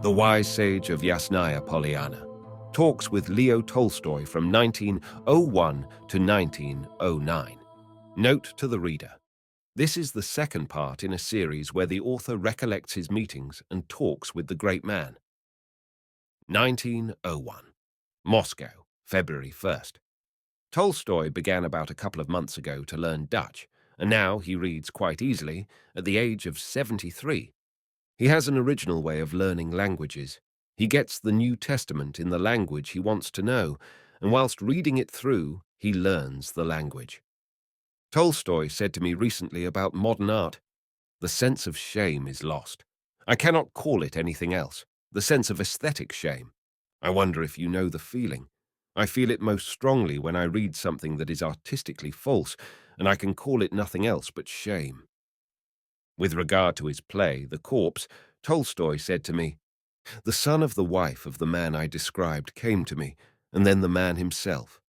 The Wise Sage of Yasnaya, Polyana, talks with Leo Tolstoy from 1901 to 1909. Note to the reader. This is the second part in a series where the author recollects his meetings and talks with the great man. 1901. Moscow, February 1st. Tolstoy began about a couple of months ago to learn Dutch, and now he reads quite easily at the age of 73. He has an original way of learning languages. He gets the New Testament in the language he wants to know, and whilst reading it through, he learns the language. Tolstoy said to me recently about modern art, "The sense of shame is lost. I cannot call it anything else. The sense of aesthetic shame. I wonder if you know the feeling. I feel it most strongly when I read something that is artistically false, and I can call it nothing else but shame." With regard to his play, The Corpse, Tolstoy said to me, "The son of the wife of the man I described came to me, and then the man himself.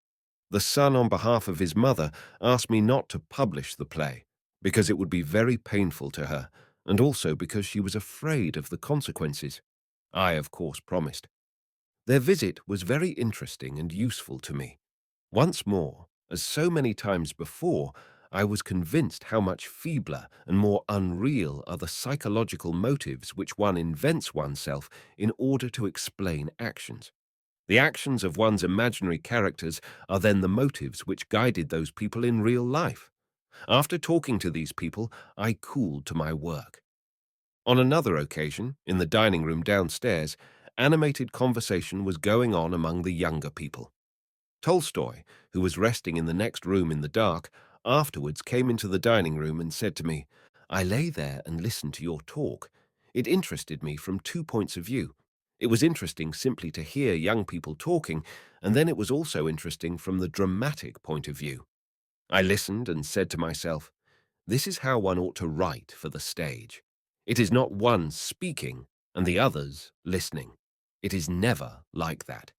The son, on behalf of his mother, asked me not to publish the play, because it would be very painful to her, and also because she was afraid of the consequences. I, of course, promised. Their visit was very interesting and useful to me. Once more, as so many times before, I was convinced how much feebler and more unreal are the psychological motives which one invents oneself in order to explain actions. The actions of one's imaginary characters are then the motives which guided those people in real life. After talking to these people, I cooled to my work. On another occasion, in the dining room downstairs, animated conversation was going on among the younger people. Tolstoy, who was resting in the next room in the dark, afterwards came into the dining room and said to me, "I lay there and listened to your talk. It interested me from 2 points of view. It was interesting simply to hear young people talking, and then it was also interesting from the dramatic point of view. I listened and said to myself, this is how one ought to write for the stage. It is not one speaking and the others listening. It is never like that.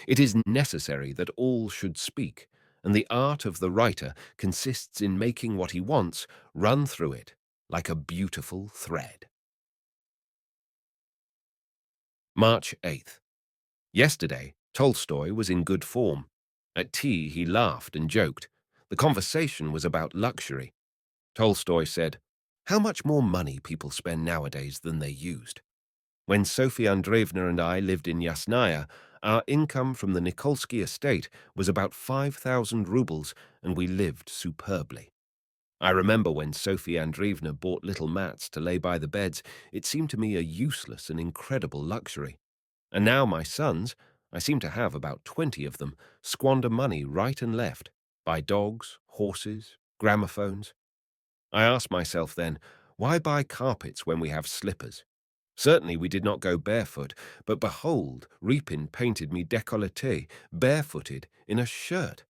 It is necessary that all should speak, and the art of the writer consists in making what he wants run through it like a beautiful thread." March 8th. Yesterday, Tolstoy was in good form. At tea, he laughed and joked. The conversation was about luxury. Tolstoy said, "How much more money people spend nowadays than they used. When Sophie Andreevna and I lived in Yasnaya, our income from the Nikolsky estate was about 5,000 rubles, and we lived superbly. I remember when Sophie Andreevna bought little mats to lay by the beds, it seemed to me a useless and incredible luxury. And now my sons, I seem to have about 20 of them, squander money right and left, buy dogs, horses, gramophones. I asked myself then, why buy carpets when we have slippers? Certainly we did not go barefoot, but behold, Repin painted me décolleté, barefooted, in a shirt.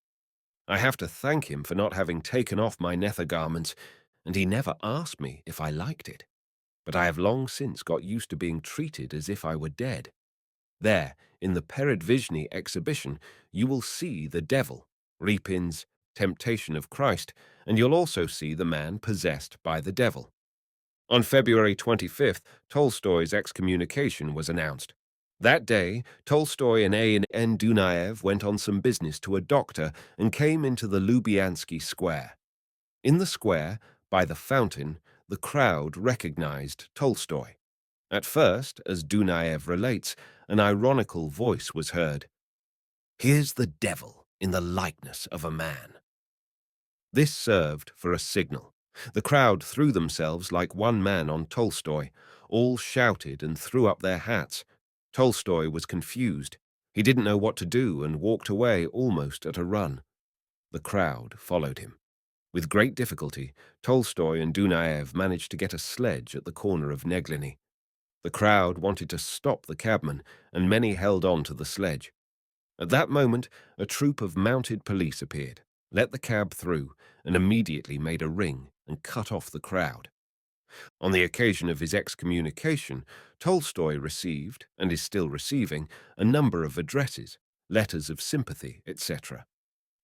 I have to thank him for not having taken off my nether garments, and he never asked me if I liked it. But I have long since got used to being treated as if I were dead. There, in the Peredvizhny exhibition, you will see the devil, Repin's Temptation of Christ, and you'll also see the man possessed by the devil. On February 25th, Tolstoy's excommunication was announced. That day, Tolstoy and A.N. Dunayev went on some business to a doctor and came into the Lubyansky Square. In the square, by the fountain, the crowd recognized Tolstoy. At first, as Dunayev relates, an ironical voice was heard. "Here's the devil in the likeness of a man." This served for a signal. The crowd threw themselves like one man on Tolstoy. All shouted and threw up their hats. Tolstoy was confused. He didn't know what to do and walked away almost at a run. The crowd followed him. With great difficulty, Tolstoy and Dunayev managed to get a sledge at the corner of Negliny. The crowd wanted to stop the cabman, and many held on to the sledge. At that moment, a troop of mounted police appeared, let the cab through, and immediately made a ring and cut off the crowd. On the occasion of his excommunication, Tolstoy received, and is still receiving, a number of addresses, letters of sympathy, etc.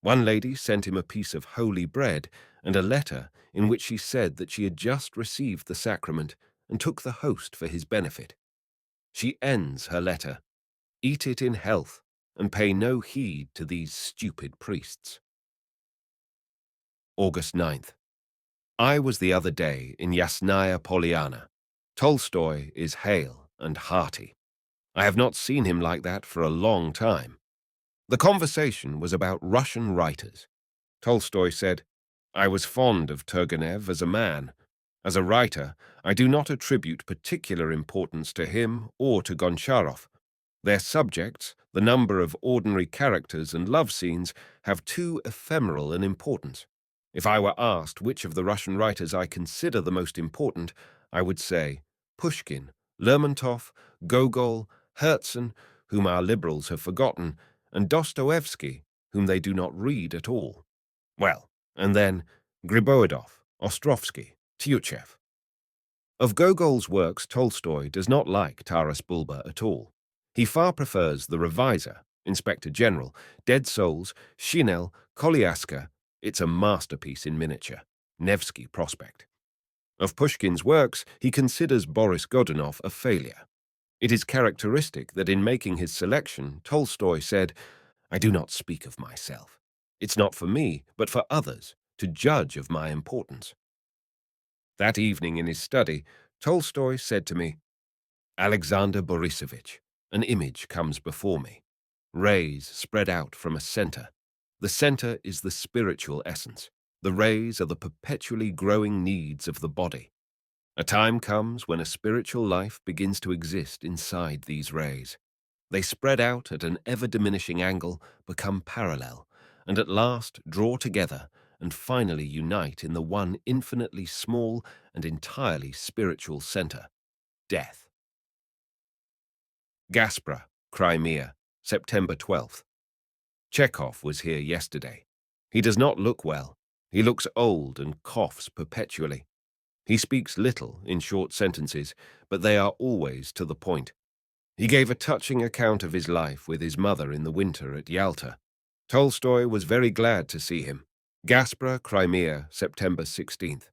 One lady sent him a piece of holy bread and a letter in which she said that she had just received the sacrament and took the host for his benefit. She ends her letter, "Eat it in health, and pay no heed to these stupid priests." August 9th. I was the other day in Yasnaya, Polyana. Tolstoy is hale and hearty. I have not seen him like that for a long time. The conversation was about Russian writers. Tolstoy said, "I was fond of Turgenev as a man. As a writer, I do not attribute particular importance to him or to Goncharov. Their subjects, the number of ordinary characters and love scenes, have too ephemeral an importance. If I were asked which of the Russian writers I consider the most important, I would say Pushkin, Lermontov, Gogol, Herzen, whom our liberals have forgotten, and Dostoevsky, whom they do not read at all. Well, and then Griboyedov, Ostrovsky, Tyutchev." Of Gogol's works, Tolstoy does not like Taras Bulba at all. He far prefers The Reviser, Inspector General, Dead Souls, Shinel, Koliaska. It's a masterpiece in miniature. Nevsky Prospect. Of Pushkin's works, he considers Boris Godunov a failure. It is characteristic that in making his selection, Tolstoy said, "I do not speak of myself. It's not for me, but for others, to judge of my importance." That evening in his study, Tolstoy said to me, "Alexander Borisovich, an image comes before me. Rays spread out from a center. The center is the spiritual essence. The rays are the perpetually growing needs of the body. A time comes when a spiritual life begins to exist inside these rays. They spread out at an ever-diminishing angle, become parallel, and at last draw together and finally unite in the one infinitely small and entirely spiritual center, death." Gaspra, Crimea, September 12th. Chekhov was here yesterday. He does not look well. He looks old and coughs perpetually. He speaks little in short sentences, but they are always to the point. He gave a touching account of his life with his mother in the winter at Yalta. Tolstoy was very glad to see him. Gaspra, Crimea, September 16th.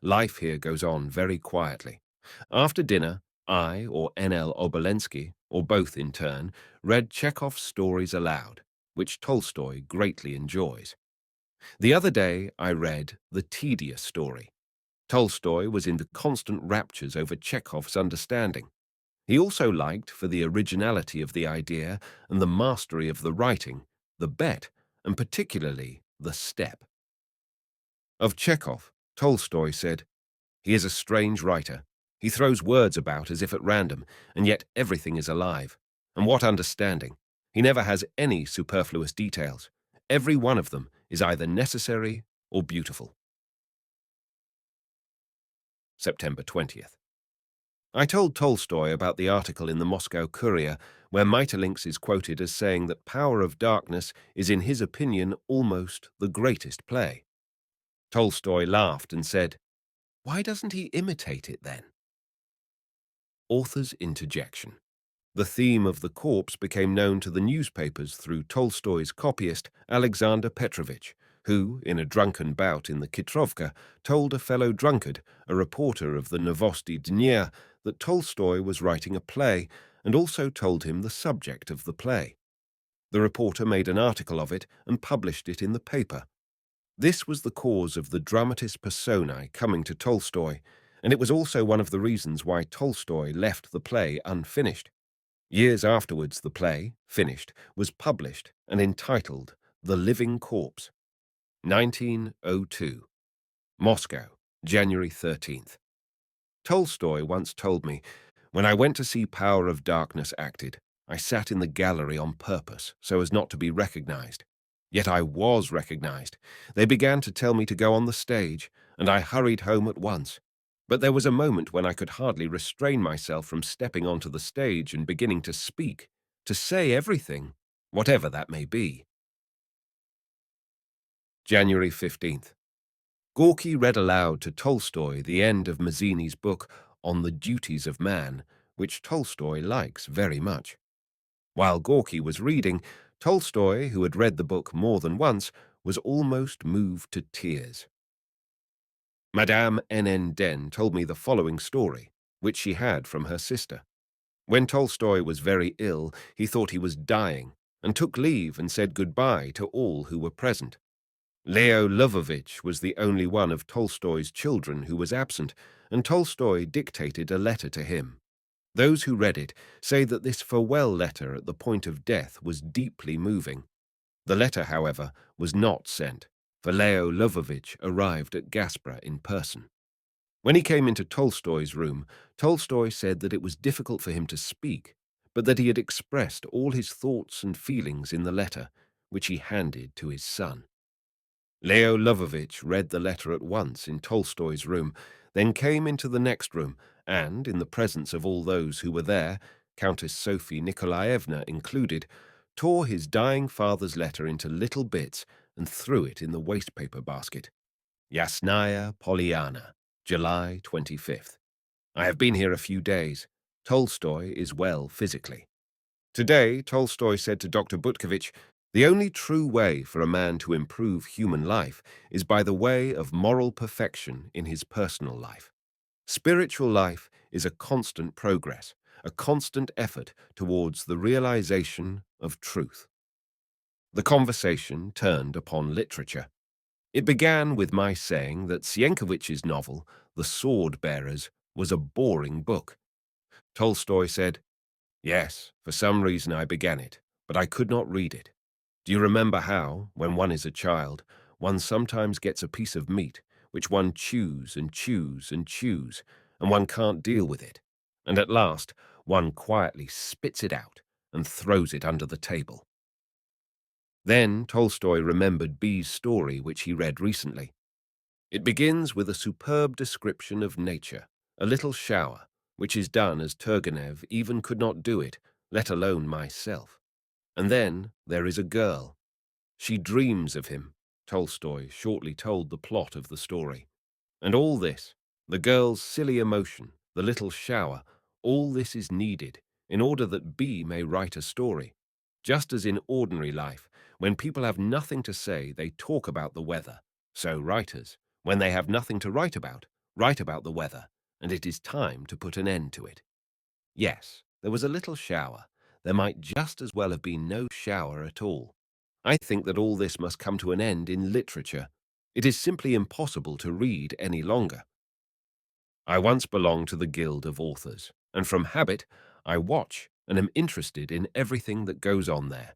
Life here goes on very quietly. After dinner, I or N.L. Obolensky, or both in turn, read Chekhov's stories aloud, which Tolstoy greatly enjoys. The other day I read The Tedious Story. Tolstoy was in the constant raptures over Chekhov's understanding. He also liked, for the originality of the idea and the mastery of the writing, the bet, and particularly the step. Of Chekhov, Tolstoy said, "He is a strange writer. He throws words about as if at random, and yet everything is alive. And what understanding! He never has any superfluous details. Every one of them is either necessary or beautiful." September 20th. I told Tolstoy about the article in the Moscow Courier where Maeterlinck is quoted as saying that Power of Darkness is in his opinion almost the greatest play. Tolstoy laughed and said, "Why doesn't he imitate it then?" Author's interjection. The theme of the corpse became known to the newspapers through Tolstoy's copyist, Alexander Petrovich, who, in a drunken bout in the Kitrovka, told a fellow drunkard, a reporter of the Novosti Dnyer, that Tolstoy was writing a play, and also told him the subject of the play. The reporter made an article of it and published it in the paper. This was the cause of the dramatis personae coming to Tolstoy, and it was also one of the reasons why Tolstoy left the play unfinished. Years afterwards, the play, finished, was published and entitled The Living Corpse. 1902. Moscow, January 13th. Tolstoy once told me, "When I went to see Power of Darkness acted, I sat in the gallery on purpose so as not to be recognized. Yet I was recognized. They began to tell me to go on the stage, and I hurried home at once. But there was a moment when I could hardly restrain myself from stepping onto the stage and beginning to speak, to say everything, whatever that may be." January 15th. Gorky read aloud to Tolstoy the end of Mazzini's book On the Duties of Man, which Tolstoy likes very much. While Gorky was reading, Tolstoy, who had read the book more than once, was almost moved to tears. Madame N.N. Den told me the following story, which she had from her sister. When Tolstoy was very ill, he thought he was dying and took leave and said goodbye to all who were present. Leo Lvovich was the only one of Tolstoy's children who was absent, and Tolstoy dictated a letter to him. Those who read it say that this farewell letter at the point of death was deeply moving. The letter, however, was not sent, for Leo Lvovich arrived at Gaspra in person. When he came into Tolstoy's room, Tolstoy said that it was difficult for him to speak, but that he had expressed all his thoughts and feelings in the letter, which he handed to his son. Leo Lvovich read the letter at once in Tolstoy's room, then came into the next room and, in the presence of all those who were there, Countess Sophie Nikolaevna included, tore his dying father's letter into little bits and threw it in the wastepaper basket. Yasnaya, Polyana, July 25th. I have been here a few days. Tolstoy is well physically. Today, Tolstoy said to Dr. Butkovich, the only true way for a man to improve human life is by the way of moral perfection in his personal life. Spiritual life is a constant progress, a constant effort towards the realization of truth. The conversation turned upon literature. It began with my saying that Sienkiewicz's novel, The Sword Bearers, was a boring book. Tolstoy said, yes, for some reason I began it, but I could not read it. Do you remember how, when one is a child, one sometimes gets a piece of meat, which one chews and chews and chews, and one can't deal with it, and at last one quietly spits it out and throws it under the table? Then Tolstoy remembered B's story, which he read recently. It begins with a superb description of nature, a little shower, which is done as Turgenev even could not do it, let alone myself. And then there is a girl. She dreams of him. Tolstoy shortly told the plot of the story. And all this, the girl's silly emotion, the little shower, all this is needed in order that B may write a story. Just as in ordinary life, when people have nothing to say, they talk about the weather. So writers, when they have nothing to write about the weather, and it is time to put an end to it. Yes, there was a little shower. There might just as well have been no shower at all. I think that all this must come to an end in literature. It is simply impossible to read any longer. I once belonged to the Guild of Authors, and from habit, I watch and am interested in everything that goes on there.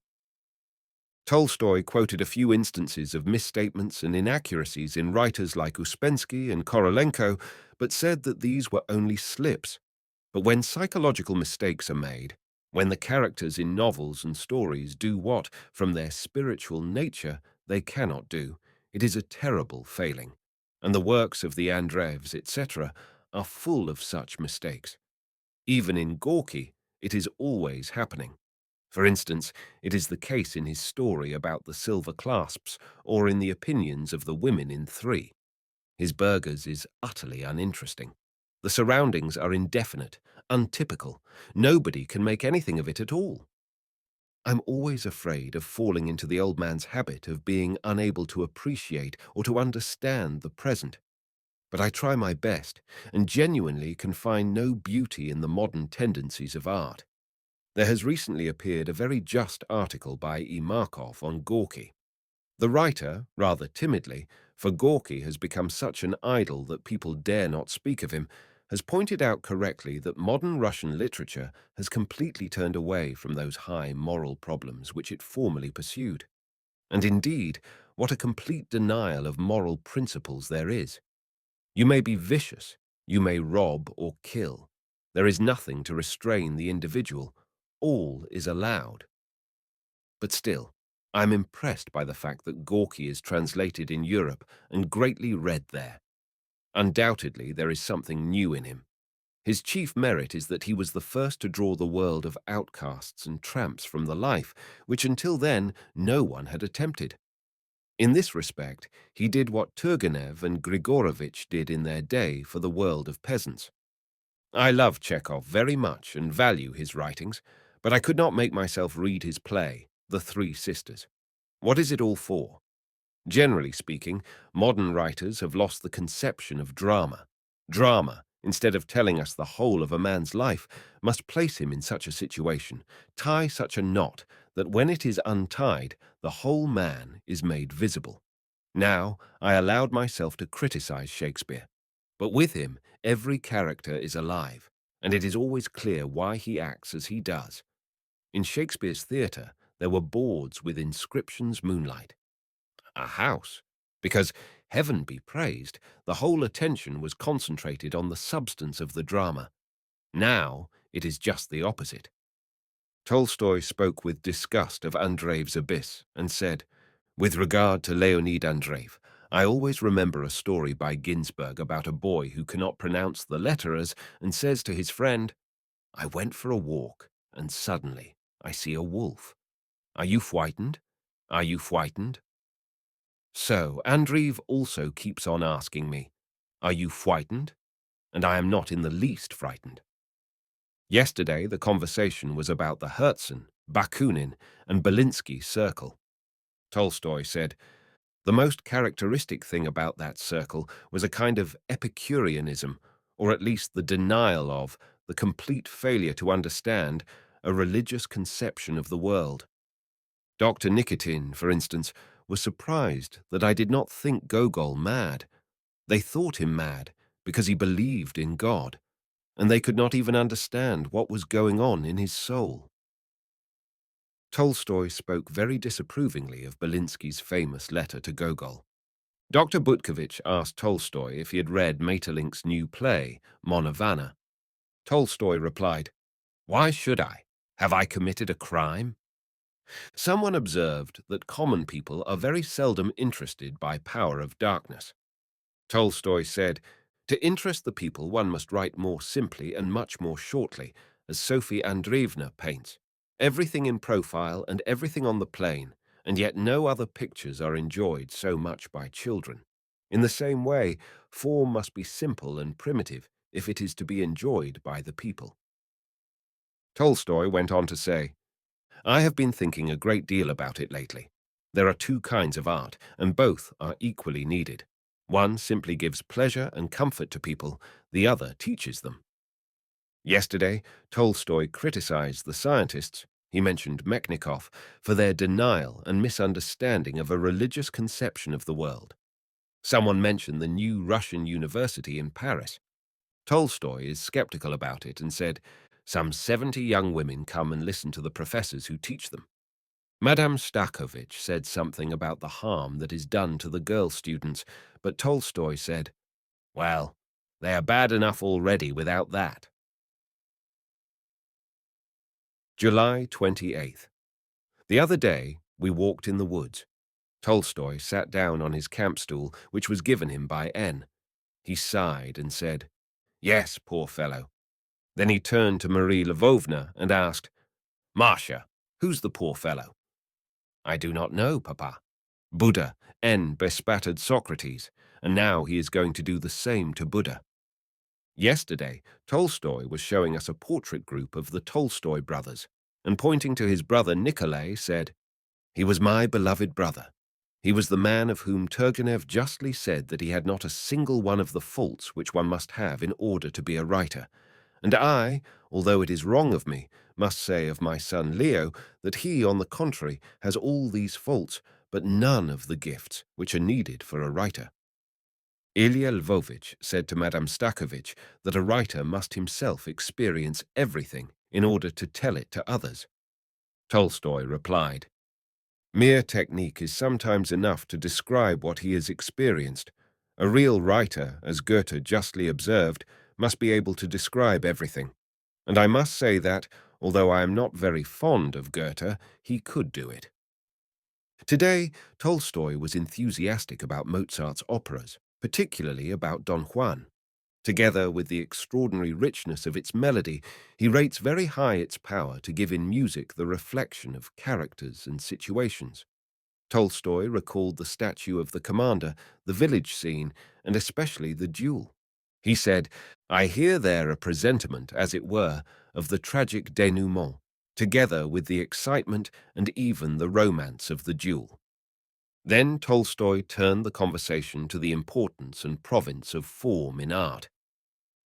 Tolstoy quoted a few instances of misstatements and inaccuracies in writers like Uspensky and Korolenko, but said that these were only slips. But when psychological mistakes are made, when the characters in novels and stories do what, from their spiritual nature, they cannot do, it is a terrible failing. And the works of the Andreevs, etc., are full of such mistakes. Even in Gorky, it is always happening. For instance, it is the case in his story about the silver clasps, or in the opinions of the women in Three. His burgers is utterly uninteresting. The surroundings are indefinite, untypical. Nobody can make anything of it at all. I'm always afraid of falling into the old man's habit of being unable to appreciate or to understand the present. But I try my best, and genuinely can find no beauty in the modern tendencies of art. There has recently appeared a very just article by E. Markov on Gorky. The writer, rather timidly, for Gorky has become such an idol that people dare not speak of him, has pointed out correctly that modern Russian literature has completely turned away from those high moral problems which it formerly pursued. And indeed, what a complete denial of moral principles there is. You may be vicious, you may rob or kill. There is nothing to restrain the individual. All is allowed. But still, I am impressed by the fact that Gorky is translated in Europe and greatly read there. Undoubtedly, there is something new in him. His chief merit is that he was the first to draw the world of outcasts and tramps from the life, which until then no one had attempted. In this respect, he did what Turgenev and Grigorovich did in their day for the world of peasants. I love Chekhov very much and value his writings, but I could not make myself read his play, The Three Sisters. What is it all for? Generally speaking, modern writers have lost the conception of drama. Drama instead of telling us the whole of a man's life, must place him in such a situation, tie such a knot that when it is untied, the whole man is made visible. Now, I allowed myself to criticize Shakespeare, but with him, every character is alive, and it is always clear why he acts as he does. In Shakespeare's theatre, there were boards with inscriptions moonlight. A house, because, heaven be praised, the whole attention was concentrated on the substance of the drama. Now, it is just the opposite. Tolstoy spoke with disgust of Andreev's abyss and said, "With regard to Leonid Andreev, I always remember a story by Ginsberg about a boy who cannot pronounce the letters and says to his friend, 'I went for a walk, and suddenly I see a wolf. Are you frightened? Are you frightened?' So Andreev also keeps on asking me, 'Are you frightened?' And I am not in the least frightened." Yesterday, the conversation was about the Herzen, Bakunin, and Belinsky circle. Tolstoy said, "The most characteristic thing about that circle was a kind of Epicureanism, or at least the denial of, the complete failure to understand, a religious conception of the world. Dr. Nikitin, for instance, was surprised that I did not think Gogol mad. They thought him mad because he believed in God, and they could not even understand what was going on in his soul." Tolstoy spoke very disapprovingly of Belinsky's famous letter to Gogol. Dr. Butkovich asked Tolstoy if he had read Maeterlinck's new play, Monavana. Tolstoy replied, "Why should I? Have I committed a crime?" Someone observed that common people are very seldom interested by power of darkness. Tolstoy said, "To interest the people one must write more simply and much more shortly, as Sophie Andreevna paints. Everything in profile and everything on the plane, and yet no other pictures are enjoyed so much by children. In the same way, form must be simple and primitive if it is to be enjoyed by the people." Tolstoy went on to say, "I have been thinking a great deal about it lately. There are two kinds of art, and both are equally needed. One simply gives pleasure and comfort to people, the other teaches them." Yesterday, Tolstoy criticized the scientists, he mentioned Mechnikov, for their denial and misunderstanding of a religious conception of the world. Someone mentioned the new Russian university in Paris. Tolstoy is skeptical about it and said, "Some 70 young women come and listen to the professors who teach them." Madame Stakovich said something about the harm that is done to the girl students, but Tolstoy said, "Well, they are bad enough already without that." July 28th. The other day, we walked in the woods. Tolstoy sat down on his camp stool, which was given him by N. He sighed and said, "Yes, poor fellow." Then he turned to Marie Lvovna and asked, "Marcia, who's the poor fellow?" "I do not know, Papa." Buddha, N. bespattered Socrates, and now he is going to do the same to Buddha. Yesterday, Tolstoy was showing us a portrait group of the Tolstoy brothers, and pointing to his brother Nikolay, said, "He was my beloved brother. He was the man of whom Turgenev justly said that he had not a single one of the faults which one must have in order to be a writer. And I, although it is wrong of me, must say of my son Leo that he, on the contrary, has all these faults, but none of the gifts which are needed for a writer." Ilya Lvovich said to Madame Stakovich that a writer must himself experience everything in order to tell it to others. Tolstoy replied, "Mere technique is sometimes enough to describe what he has experienced. A real writer, as Goethe justly observed, must be able to describe everything. And I must say that, although I am not very fond of Goethe, he could do it." Today, Tolstoy was enthusiastic about Mozart's operas, particularly about Don Juan. Together with the extraordinary richness of its melody, he rates very high its power to give in music the reflection of characters and situations. Tolstoy recalled the statue of the commander, the village scene, and especially the duel. He said, "I hear there a presentiment, as it were, of the tragic denouement, together with the excitement and even the romance of the duel." Then Tolstoy turned the conversation to the importance and province of form in art.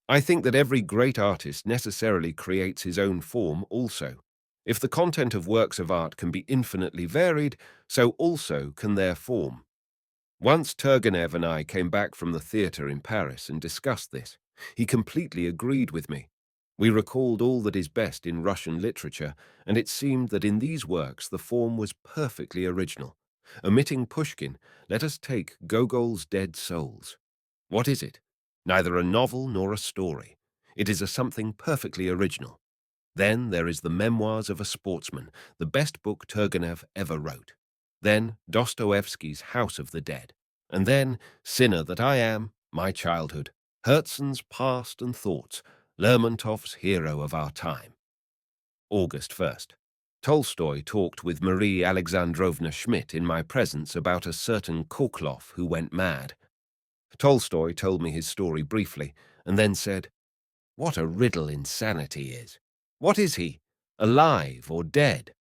I think that every great artist necessarily creates his own form also. If the content of works of art can be infinitely varied, so also can their form. Once Turgenev and I came back from the theatre in Paris and discussed this. He completely agreed with me. We recalled all that is best in Russian literature, and it seemed that in these works the form was perfectly original. Omitting Pushkin, let us take Gogol's Dead Souls. What is it? Neither a novel nor a story. It is a something perfectly original. Then there is the Memoirs of a Sportsman, the best book Turgenev ever wrote. Then Dostoevsky's House of the Dead. And then Sinner That I Am, My Childhood, Herzen's Past and Thoughts, Lermontov's Hero of Our Time. August 1st. Tolstoy talked with Marie Alexandrovna Schmidt in my presence about a certain Koklov who went mad. Tolstoy told me his story briefly, and then said, "What a riddle insanity is! What is he, alive or dead?"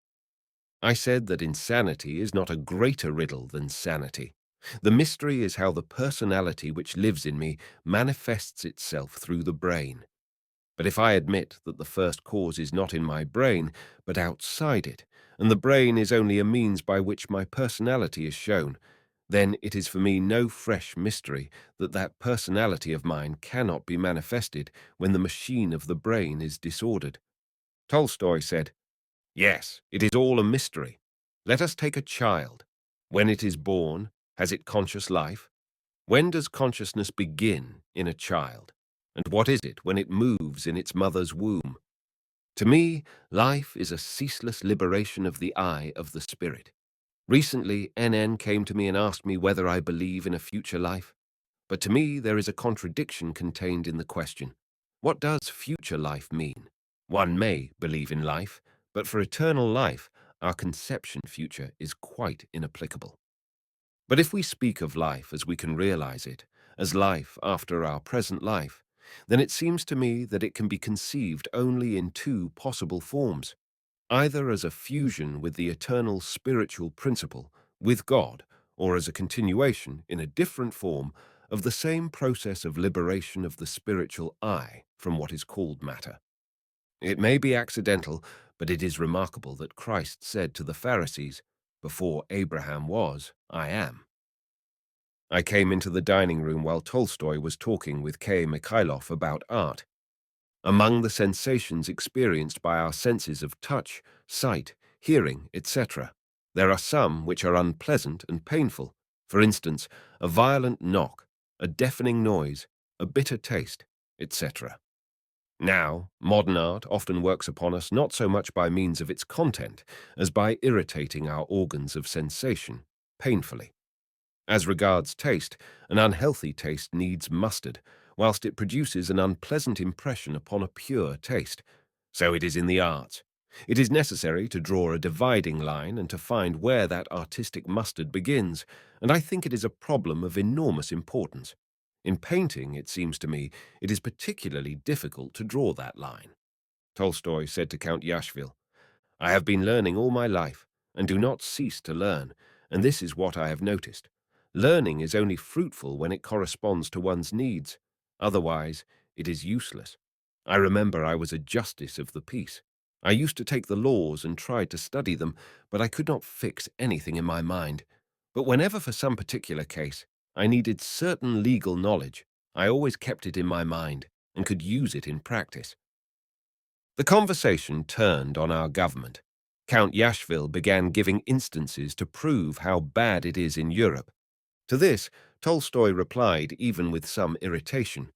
I said that insanity is not a greater riddle than sanity. The mystery is how the personality which lives in me manifests itself through the brain. But if I admit that the first cause is not in my brain, but outside it, and the brain is only a means by which my personality is shown, then it is for me no fresh mystery that that personality of mine cannot be manifested when the machine of the brain is disordered. Tolstoy said, "Yes, it is all a mystery. Let us take a child. When it is born, has it conscious life? When does consciousness begin in a child? And what is it when it moves in its mother's womb? To me, life is a ceaseless liberation of the eye of the spirit. Recently, NN came to me and asked me whether I believe in a future life. But to me, there is a contradiction contained in the question. What does future life mean? One may believe in life, but for eternal life, our conception future is quite inapplicable. But if we speak of life as we can realize it, as life after our present life, then it seems to me that it can be conceived only in two possible forms, either as a fusion with the eternal spiritual principle, with God, or as a continuation, in a different form, of the same process of liberation of the spiritual I from what is called matter. It may be accidental, but it is remarkable that Christ said to the Pharisees, "Before Abraham was, I am." I came into the dining room while Tolstoy was talking with K. Mikhailov about art. Among the sensations experienced by our senses of touch, sight, hearing, etc., there are some which are unpleasant and painful. For instance, a violent knock, a deafening noise, a bitter taste, etc. Now, modern art often works upon us not so much by means of its content as by irritating our organs of sensation, painfully. As regards taste, an unhealthy taste needs mustard, whilst it produces an unpleasant impression upon a pure taste. So it is in the arts. It is necessary to draw a dividing line and to find where that artistic mustard begins, and I think it is a problem of enormous importance. In painting, it seems to me, it is particularly difficult to draw that line. Tolstoy said to Count Yashvil, "I have been learning all my life, and do not cease to learn, and this is what I have noticed. Learning is only fruitful when it corresponds to one's needs. Otherwise, it is useless. I remember I was a justice of the peace. I used to take the laws and tried to study them, but I could not fix anything in my mind. But whenever for some particular case I needed certain legal knowledge, I always kept it in my mind and could use it in practice." The conversation turned on our government. Count Yashvil began giving instances to prove how bad it is in Europe. To this, Tolstoy replied, even with some irritation,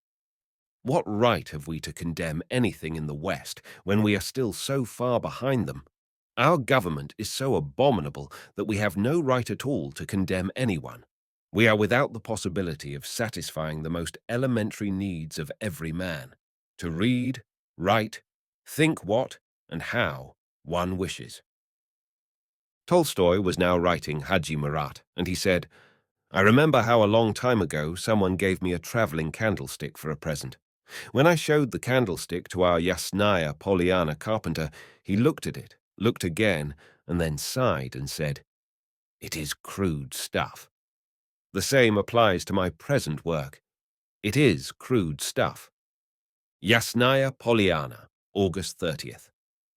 "What right have we to condemn anything in the West when we are still so far behind them? Our government is so abominable that we have no right at all to condemn anyone. We are without the possibility of satisfying the most elementary needs of every man, to read, write, think what and how one wishes." Tolstoy was now writing Haji Murat, and he said, "I remember how a long time ago someone gave me a traveling candlestick for a present. When I showed the candlestick to our Yasnaya Polyana carpenter, he looked at it, looked again, and then sighed and said, 'It is crude stuff.' The same applies to my present work. It is crude stuff. Yasnaya, Polyana, August 30th.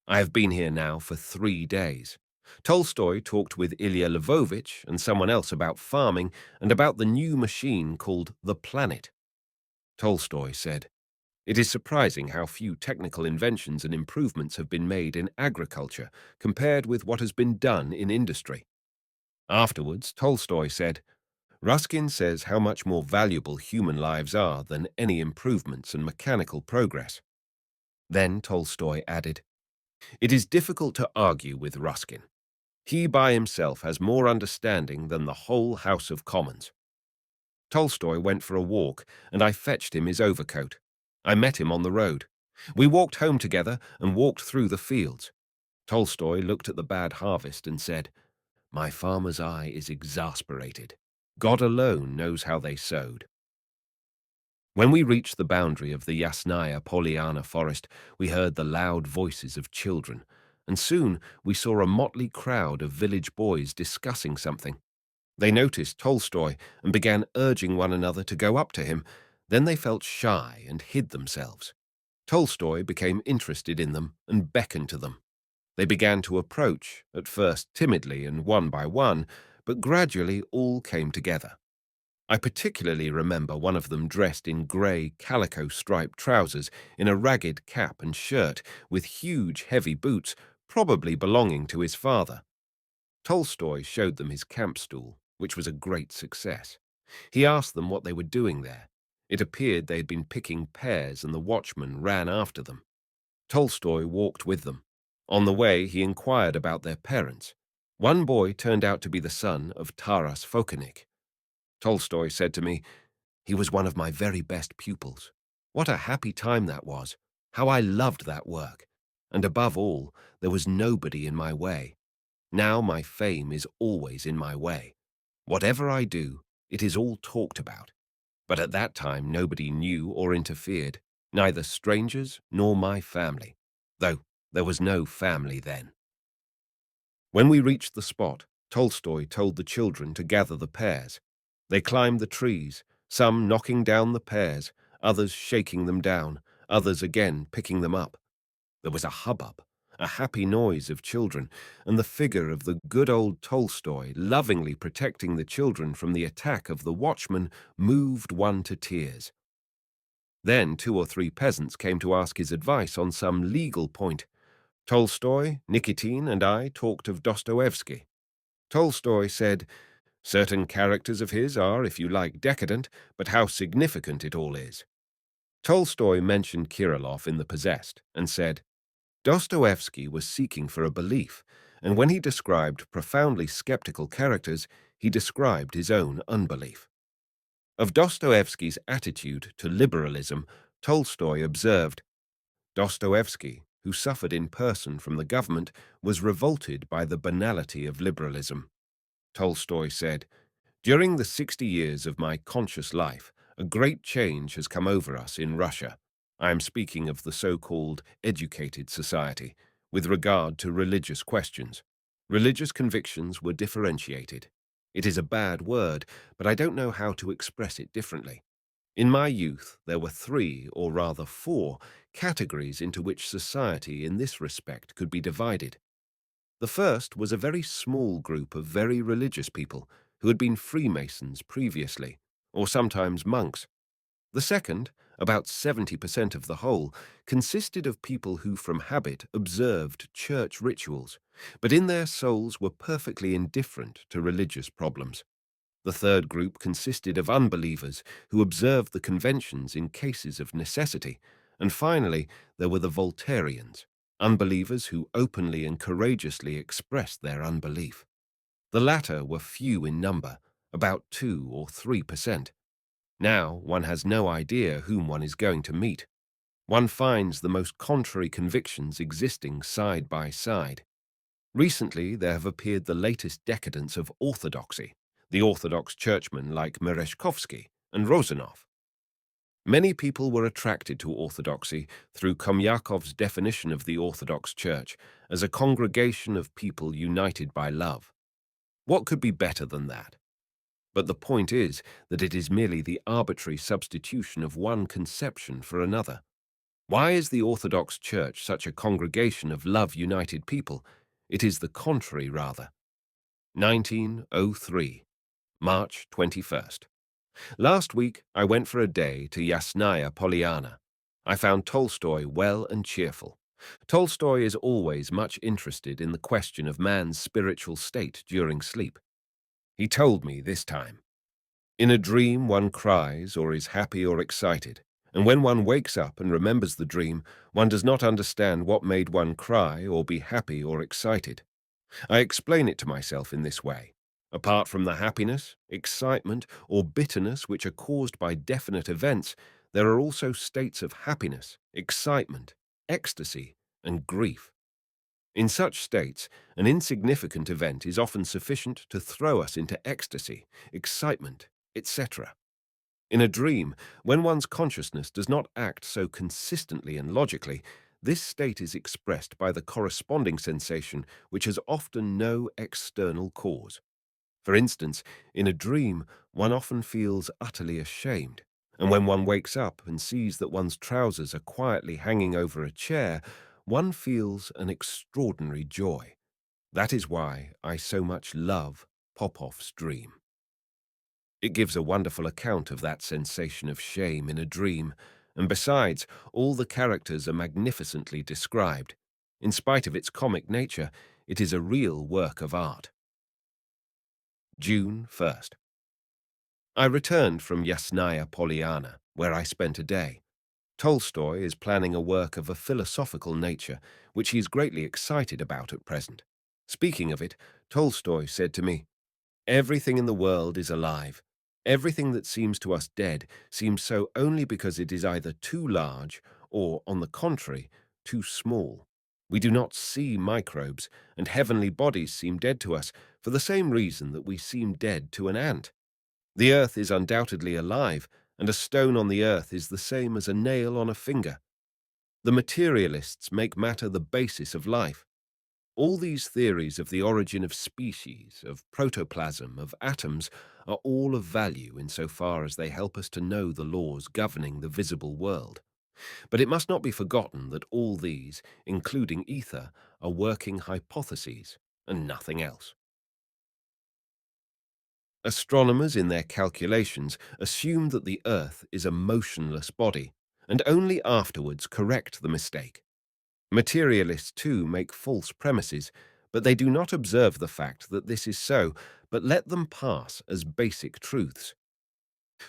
I have been here now for 3 days. Tolstoy talked with Ilya Lvovich and someone else about farming and about the new machine called the Planet. Tolstoy said, "It is surprising how few technical inventions and improvements have been made in agriculture compared with what has been done in industry." Afterwards, Tolstoy said, "Ruskin says how much more valuable human lives are than any improvements and mechanical progress." Then Tolstoy added, "It is difficult to argue with Ruskin. He by himself has more understanding than the whole House of Commons." Tolstoy went for a walk, and I fetched him his overcoat. I met him on the road. We walked home together and walked through the fields. Tolstoy looked at the bad harvest and said, "My farmer's eye is exasperated. God alone knows how they sowed." When we reached the boundary of the Yasnaya Polyana forest, we heard the loud voices of children, and soon we saw a motley crowd of village boys discussing something. They noticed Tolstoy and began urging one another to go up to him. Then they felt shy and hid themselves. Tolstoy became interested in them and beckoned to them. They began to approach, at first timidly and one by one, but gradually all came together. I particularly remember one of them dressed in grey calico-striped trousers, in a ragged cap and shirt, with huge heavy boots, probably belonging to his father. Tolstoy showed them his camp stool, which was a great success. He asked them what they were doing there. It appeared they had been picking pears, and the watchman ran after them. Tolstoy walked with them. On the way, he inquired about their parents. One boy turned out to be the son of Taras Fokanik. Tolstoy said to me, "He was one of my very best pupils. What a happy time that was! How I loved that work! And above all, there was nobody in my way. Now my fame is always in my way. Whatever I do, it is all talked about. But at that time nobody knew or interfered, neither strangers nor my family, though there was no family then." When we reached the spot, Tolstoy told the children to gather the pears. They climbed the trees, some knocking down the pears, others shaking them down, others again picking them up. There was a hubbub, a happy noise of children, and the figure of the good old Tolstoy lovingly protecting the children from the attack of the watchman moved one to tears. Then 2 or 3 peasants came to ask his advice on some legal point. Tolstoy, Nikitin, and I talked of Dostoevsky. Tolstoy said, "Certain characters of his are, if you like, decadent, but how significant it all is." Tolstoy mentioned Kirillov in The Possessed and said, "Dostoevsky was seeking for a belief, and when he described profoundly skeptical characters, he described his own unbelief." Of Dostoevsky's attitude to liberalism, Tolstoy observed, "Dostoevsky, who suffered in person from the government, was revolted by the banality of liberalism." Tolstoy said, "During the 60 years of my conscious life, a great change has come over us in Russia. I am speaking of the so-called educated society, with regard to religious questions. Religious convictions were differentiated. It is a bad word, but I don't know how to express it differently. In my youth, there were 3, or rather 4, categories into which society in this respect could be divided. The first was a very small group of very religious people who had been Freemasons previously, or sometimes monks. The second, about 70% of the whole, consisted of people who from habit observed church rituals, but in their souls were perfectly indifferent to religious problems. The third group consisted of unbelievers who observed the conventions in cases of necessity, and finally there were the Voltairians, unbelievers who openly and courageously expressed their unbelief. The latter were few in number, about 2 or 3%. Now one has no idea whom one is going to meet. One finds the most contrary convictions existing side by side. Recently there have appeared the latest decadents of orthodoxy, the Orthodox churchmen like Merezhkovsky and Rozanov. Many people were attracted to orthodoxy through Komyakov's definition of the Orthodox Church as a congregation of people united by love. What could be better than that? But the point is that it is merely the arbitrary substitution of one conception for another. Why is the Orthodox Church such a congregation of love-united people? It is the contrary, rather. 1903, March 21st. Last week, I went for a day to Yasnaya, Polyana. I found Tolstoy well and cheerful. Tolstoy is always much interested in the question of man's spiritual state during sleep. He told me this time, "In a dream, one cries or is happy or excited, and when one wakes up and remembers the dream, one does not understand what made one cry or be happy or excited. I explain it to myself in this way. Apart from the happiness, excitement, or bitterness which are caused by definite events, there are also states of happiness, excitement, ecstasy, and grief. In such states, an insignificant event is often sufficient to throw us into ecstasy, excitement, etc. In a dream, when one's consciousness does not act so consistently and logically, this state is expressed by the corresponding sensation which has often no external cause. For instance, in a dream, one often feels utterly ashamed, and when one wakes up and sees that one's trousers are quietly hanging over a chair, one feels an extraordinary joy. That is why I so much love Popov's dream. It gives a wonderful account of that sensation of shame in a dream, and besides, all the characters are magnificently described. In spite of its comic nature, it is a real work of art. June 1st. I returned from Yasnaya Polyana, where I spent a day. Tolstoy is planning a work of a philosophical nature, which he is greatly excited about at present. Speaking of it, Tolstoy said to me, "Everything in the world is alive. Everything that seems to us dead seems so only because it is either too large or, on the contrary, too small. We do not see microbes, and heavenly bodies seem dead to us for the same reason that we seem dead to an ant. The earth is undoubtedly alive, and a stone on the earth is the same as a nail on a finger. The materialists make matter the basis of life. All these theories of the origin of species, of protoplasm, of atoms, are all of value insofar as they help us to know the laws governing the visible world. But it must not be forgotten that all these, including ether, are working hypotheses and nothing else. Astronomers in their calculations assume that the Earth is a motionless body, and only afterwards correct the mistake. Materialists, too, make false premises, but they do not observe the fact that this is so, but let them pass as basic truths.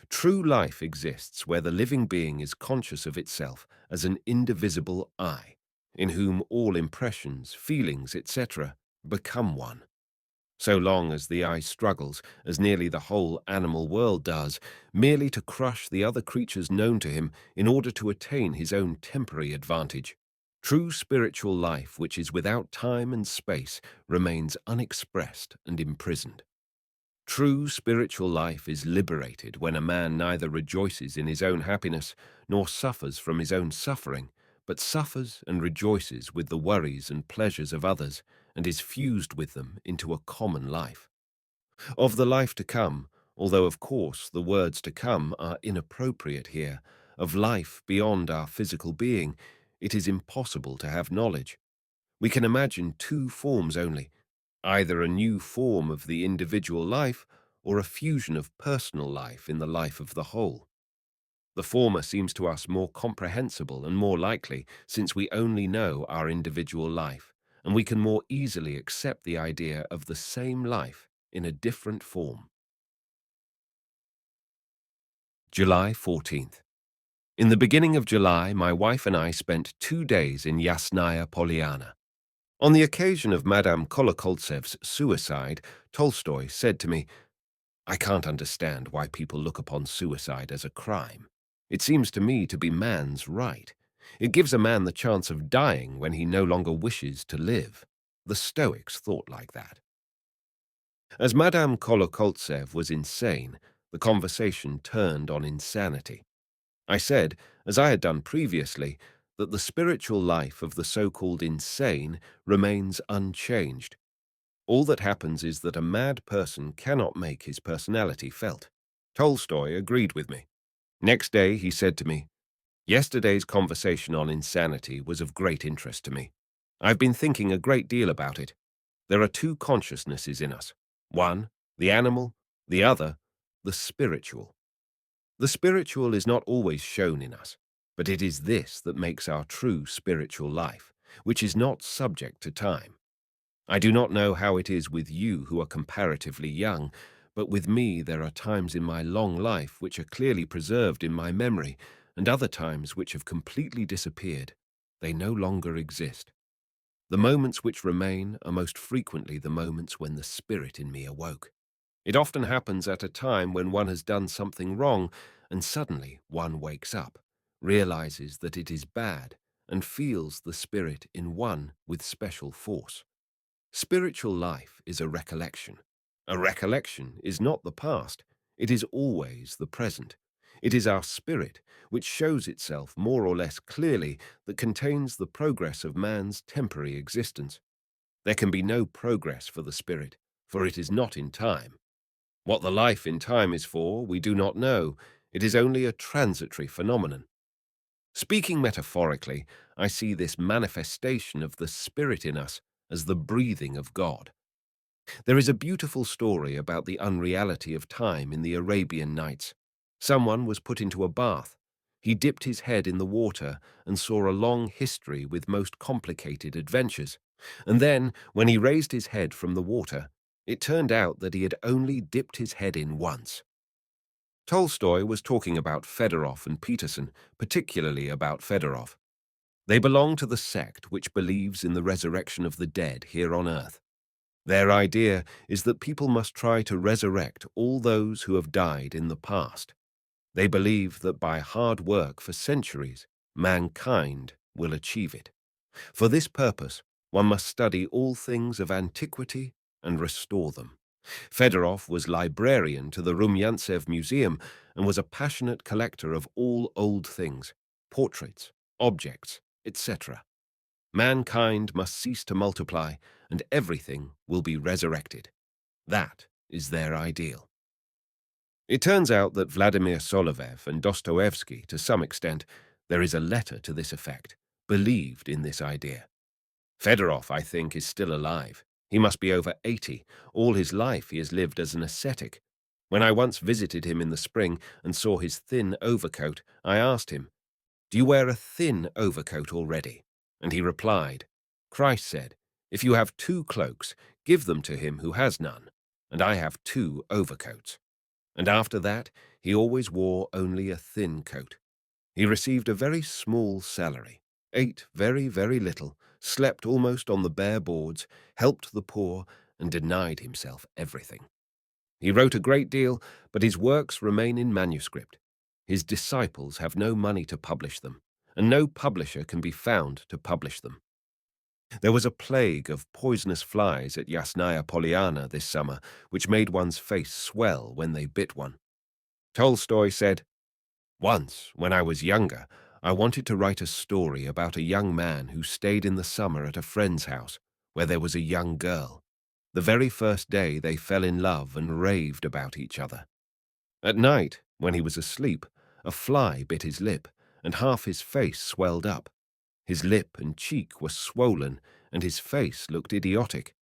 True life exists where the living being is conscious of itself as an indivisible I, in whom all impressions, feelings, etc., become one. So long as the I struggles, as nearly the whole animal world does, merely to crush the other creatures known to him in order to attain his own temporary advantage, true spiritual life, which is without time and space, remains unexpressed and imprisoned. True spiritual life is liberated when a man neither rejoices in his own happiness nor suffers from his own suffering, but suffers and rejoices with the worries and pleasures of others, and is fused with them into a common life. Of the life to come, although of course the words to come are inappropriate here, of life beyond our physical being, it is impossible to have knowledge. We can imagine two forms only, either a new form of the individual life or a fusion of personal life in the life of the whole. The former seems to us more comprehensible and more likely, since we only know our individual life, and we can more easily accept the idea of the same life in a different form. July 14th. In the beginning of July, my wife and I spent 2 days in Yasnaya Polyana. On the occasion of Madame Kolokoltsev's suicide, Tolstoy said to me, "I can't understand why people look upon suicide as a crime. It seems to me to be man's right. It gives a man the chance of dying when he no longer wishes to live. The Stoics thought like that." As Madame Kolokoltsev was insane, the conversation turned on insanity. I said, as I had done previously, that the spiritual life of the so-called insane remains unchanged. All that happens is that a mad person cannot make his personality felt. Tolstoy agreed with me. Next day he said to me, Yesterday's conversation on insanity was of great interest to me. I've been thinking a great deal about it. There are two consciousnesses in us. One, the animal, the other, the spiritual. The spiritual is not always shown in us, but it is this that makes our true spiritual life, which is not subject to time. I do not know how it is with you who are comparatively young, but with me there are times in my long life which are clearly preserved in my memory, and other times which have completely disappeared. They no longer exist. The moments which remain are most frequently the moments when the spirit in me awoke. It often happens at a time when one has done something wrong, and suddenly one wakes up, realizes that it is bad, and feels the spirit in one with special force. Spiritual life is a recollection. A recollection is not the past, it is always the present. It is our spirit, which shows itself more or less clearly, that contains the progress of man's temporary existence. There can be no progress for the spirit, for it is not in time. What the life in time is for, we do not know. It is only a transitory phenomenon. Speaking metaphorically, I see this manifestation of the spirit in us as the breathing of God. There is a beautiful story about the unreality of time in the Arabian Nights. Someone was put into a bath. He dipped his head in the water and saw a long history with most complicated adventures. And then, when he raised his head from the water, it turned out that he had only dipped his head in once. Tolstoy was talking about Fedorov and Peterson, particularly about Fedorov. They belong to the sect which believes in the resurrection of the dead here on earth. Their idea is that people must try to resurrect all those who have died in the past. They believe that by hard work for centuries, mankind will achieve it. For this purpose, one must study all things of antiquity and restore them. Fedorov was librarian to the Rumyantsev Museum and was a passionate collector of all old things, portraits, objects, etc. Mankind must cease to multiply, and everything will be resurrected. That is their ideal. It turns out that Vladimir Solovev and Dostoevsky, to some extent, there is a letter to this effect, believed in this idea. Fedorov, I think, is still alive. He must be over 80. All his life he has lived as an ascetic. When I once visited him in the spring and saw his thin overcoat, I asked him, "Do you wear a thin overcoat already?" And he replied, "Christ said, if you have 2 cloaks, give them to him who has none, and I have 2 overcoats." And after that, he always wore only a thin coat. He received a very small salary, ate very, very little, slept almost on the bare boards, helped the poor, and denied himself everything. He wrote a great deal, but his works remain in manuscript. His disciples have no money to publish them, and no publisher can be found to publish them. There was a plague of poisonous flies at Yasnaya Polyana this summer, which made one's face swell when they bit one. Tolstoy said, "Once, when I was younger, I wanted to write a story about a young man who stayed in the summer at a friend's house, where there was a young girl. The very first day they fell in love and raved about each other. At night, when he was asleep, a fly bit his lip, and half his face swelled up. His lip and cheek were swollen, and his face looked idiotic.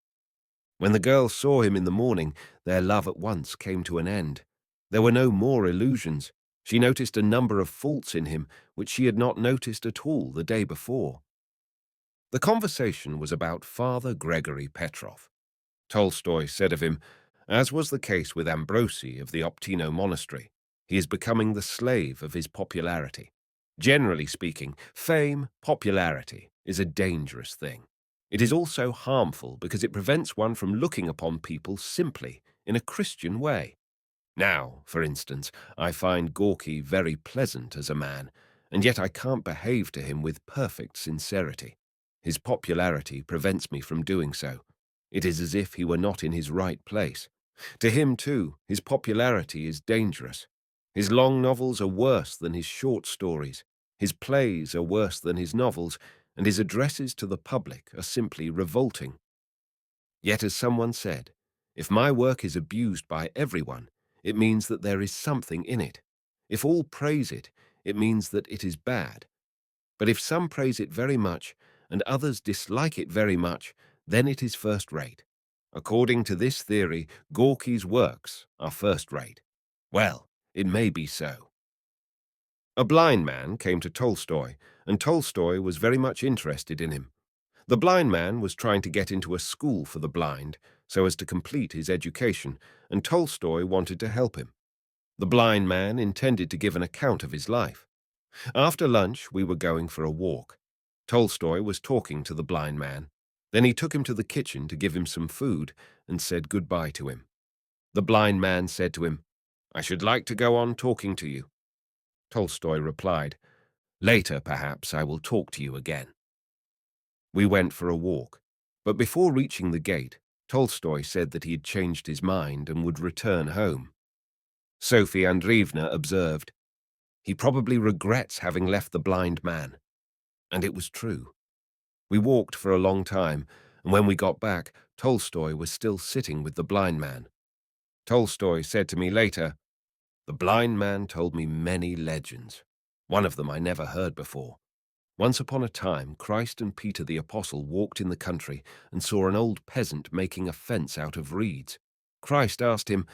When the girl saw him in the morning, their love at once came to an end. There were no more illusions. She noticed a number of faults in him which she had not noticed at all the day before." The conversation was about Father Gregory Petrov. Tolstoy said of him, as was the case with Ambrosi of the Optino monastery, he is becoming the slave of his popularity. Generally speaking, fame, popularity, is a dangerous thing. It is also harmful because it prevents one from looking upon people simply in a Christian way. Now, for instance, I find Gorky very pleasant as a man, and yet I can't behave to him with perfect sincerity. His popularity prevents me from doing so. It is as if he were not in his right place. To him, too, his popularity is dangerous. His long novels are worse than his short stories. His plays are worse than his novels, and his addresses to the public are simply revolting. Yet, as someone said, if my work is abused by everyone, it means that there is something in it. If all praise it, it means that it is bad. But if some praise it very much and others dislike it very much, then it is first-rate. According to this theory, Gorky's works are first-rate. Well, it may be so. A blind man came to Tolstoy, and Tolstoy was very much interested in him. The blind man was trying to get into a school for the blind so as to complete his education, and Tolstoy wanted to help him. The blind man intended to give an account of his life. After lunch, we were going for a walk. Tolstoy was talking to the blind man. Then he took him to the kitchen to give him some food and said goodbye to him. The blind man said to him, "I should like to go on talking to you." Tolstoy replied, "Later, perhaps, I will talk to you again." We went for a walk, but before reaching the gate, Tolstoy said that he had changed his mind and would return home. Sophie Andreevna observed, "He probably regrets having left the blind man." And it was true. We walked for a long time, and when we got back, Tolstoy was still sitting with the blind man. Tolstoy said to me later, "The blind man told me many legends. One of them I never heard before. Once upon a time, Christ and Peter the Apostle walked in the country and saw an old peasant making a fence out of reeds. Christ asked him,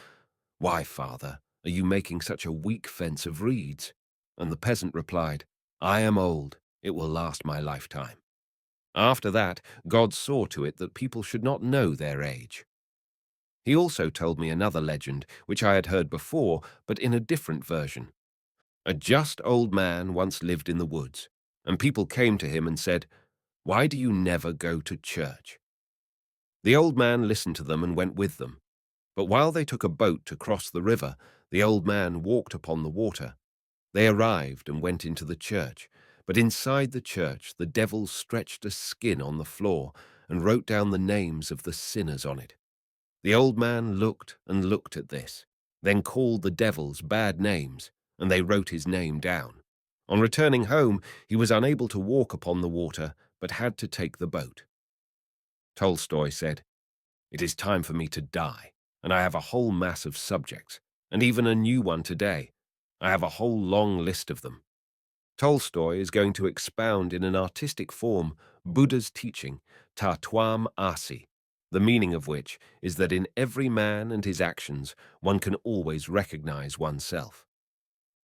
'Why, Father, are you making such a weak fence of reeds?' And the peasant replied, 'I am old. It will last my lifetime.' After that, God saw to it that people should not know their age." He also told me another legend, which I had heard before, but in a different version. A just old man once lived in the woods, and people came to him and said, "Why do you never go to church?" The old man listened to them and went with them. But while they took a boat to cross the river, the old man walked upon the water. They arrived and went into the church, but inside the church the devil stretched a skin on the floor and wrote down the names of the sinners on it. The old man looked and looked at this, then called the devils bad names, and they wrote his name down. On returning home, he was unable to walk upon the water, but had to take the boat. Tolstoy said, "It is time for me to die, and I have a whole mass of subjects, and even a new one today. I have a whole long list of them." Tolstoy is going to expound in an artistic form Buddha's teaching, Ta Twam Asi, the meaning of which is that in every man and his actions one can always recognize oneself.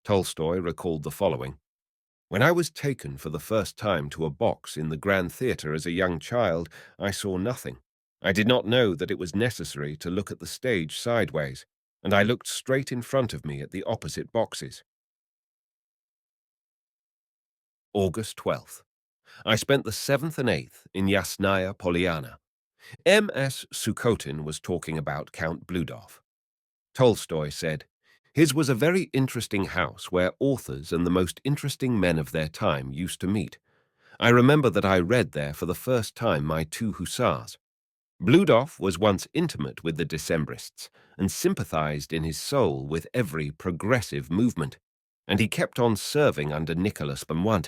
Tolstoy recalled the following: "When I was taken for the first time to a box in the Grand Theatre as a young child, I saw nothing. I did not know that it was necessary to look at the stage sideways, and I looked straight in front of me at the opposite boxes." August 12th. I spent the 7th and 8th in Yasnaya, Polyana. M.S. Sukhotin was talking about Count Bludov. Tolstoy said, "His was a very interesting house where authors and the most interesting men of their time used to meet. I remember that I read there for the first time my two hussars. Bludov was once intimate with the Decembrists and sympathized in his soul with every progressive movement, and he kept on serving under Nicholas I.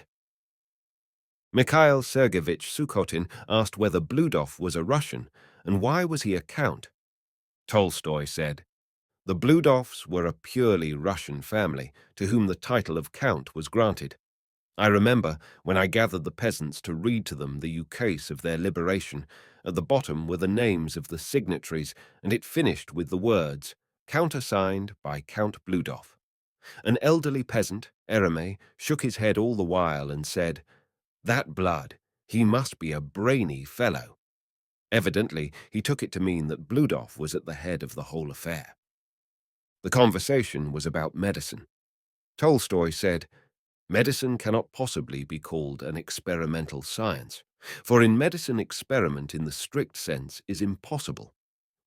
Mikhail Sergeyevich Sukhotin asked whether Bludov was a Russian, and why was he a count. Tolstoy said, "The Bludovs were a purely Russian family, to whom the title of count was granted. I remember when I gathered the peasants to read to them the ukase of their liberation, at the bottom were the names of the signatories, and it finished with the words, 'Countersigned by Count Bludov.' An elderly peasant, Ereme, shook his head all the while and said, 'That blood, he must be a brainy fellow.' Evidently, he took it to mean that Bludov was at the head of the whole affair." The conversation was about medicine. Tolstoy said, "Medicine cannot possibly be called an experimental science, for in medicine experiment in the strict sense is impossible.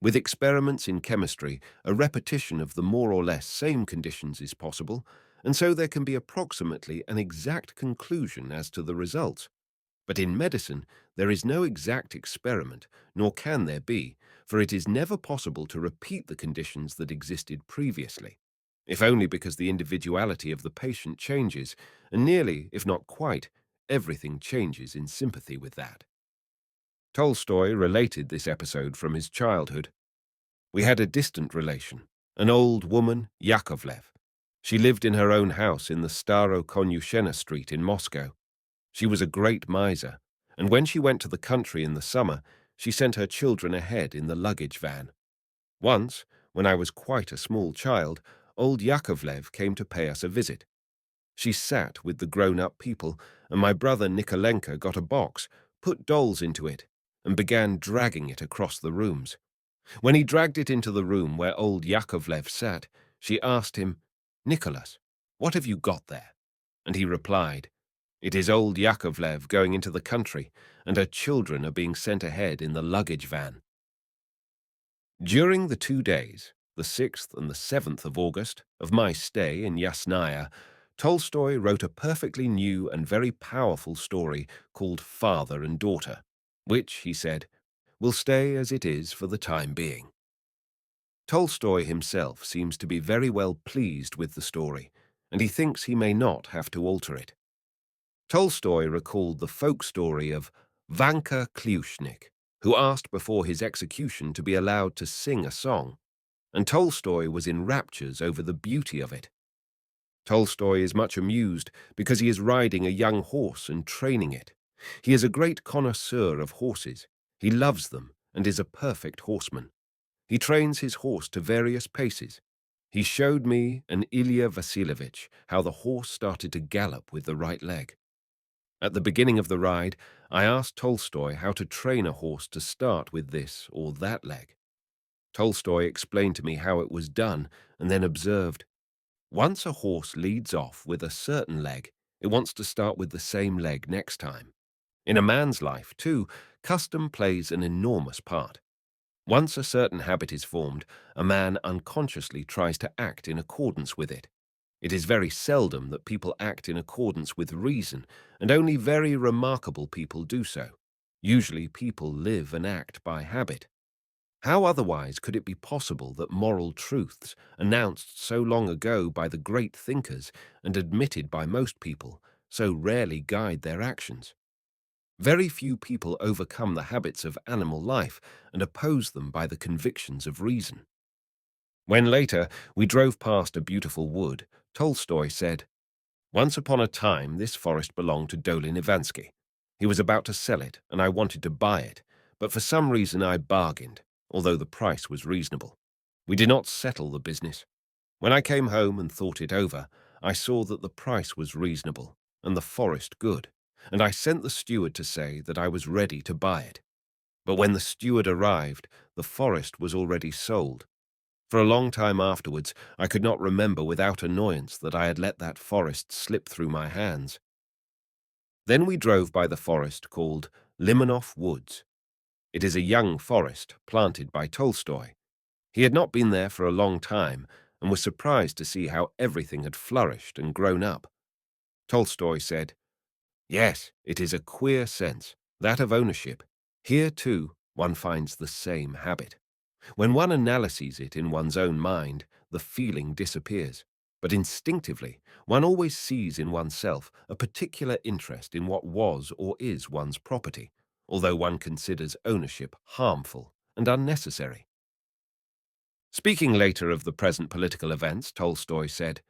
With experiments in chemistry, a repetition of the more or less same conditions is possible, and so there can be approximately an exact conclusion as to the results. But in medicine, there is no exact experiment, nor can there be, for it is never possible to repeat the conditions that existed previously, if only because the individuality of the patient changes, and nearly, if not quite, everything changes in sympathy with that." Tolstoy related this episode from his childhood. "We had a distant relation, an old woman, Yakovlev. She lived in her own house in the Staro-Konyushena Street in Moscow. She was a great miser, and when she went to the country in the summer, she sent her children ahead in the luggage van. Once, when I was quite a small child, old Yakovlev came to pay us a visit. She sat with the grown-up people, and my brother Nikolenka got a box, put dolls into it, and began dragging it across the rooms. When he dragged it into the room where old Yakovlev sat, she asked him, "Nicholas, what have you got there?" And he replied, "It is old Yakovlev going into the country, and her children are being sent ahead in the luggage van." During the 2 days, the 6th and the 7th of August, of my stay in Yasnaya, Tolstoy wrote a perfectly new and very powerful story called Father and Daughter, which, he said, will stay as it is for the time being. Tolstoy himself seems to be very well pleased with the story, and he thinks he may not have to alter it. Tolstoy recalled the folk story of Vanka Kliushnik, who asked before his execution to be allowed to sing a song, and Tolstoy was in raptures over the beauty of it. Tolstoy is much amused because he is riding a young horse and training it. He is a great connoisseur of horses. He loves them and is a perfect horseman. He trains his horse to various paces. He showed me and Ilya Vasilievich how the horse started to gallop with the right leg. At the beginning of the ride, I asked Tolstoy how to train a horse to start with this or that leg. Tolstoy explained to me how it was done and then observed, "Once a horse leads off with a certain leg, it wants to start with the same leg next time." In a man's life, too, custom plays an enormous part. Once a certain habit is formed, a man unconsciously tries to act in accordance with it. It is very seldom that people act in accordance with reason, and only very remarkable people do so. Usually people live and act by habit. How otherwise could it be possible that moral truths, announced so long ago by the great thinkers and admitted by most people, so rarely guide their actions? Very few people overcome the habits of animal life and oppose them by the convictions of reason. When later we drove past a beautiful wood, Tolstoy said, "Once upon a time this forest belonged to Dolin Ivansky. He was about to sell it, and I wanted to buy it, but for some reason I bargained, although the price was reasonable. We did not settle the business. When I came home and thought it over, I saw that the price was reasonable and the forest good, and I sent the steward to say that I was ready to buy it. But when the steward arrived, the forest was already sold. For a long time afterwards, I could not remember without annoyance that I had let that forest slip through my hands." Then we drove by the forest called Limonov Woods. It is a young forest planted by Tolstoy. He had not been there for a long time and was surprised to see how everything had flourished and grown up. Tolstoy said, "Yes, it is a queer sense, that of ownership. Here, too, one finds the same habit. When one analyses it in one's own mind, the feeling disappears. But instinctively, one always sees in oneself a particular interest in what was or is one's property, although one considers ownership harmful and unnecessary." Speaking later of the present political events, Tolstoy said,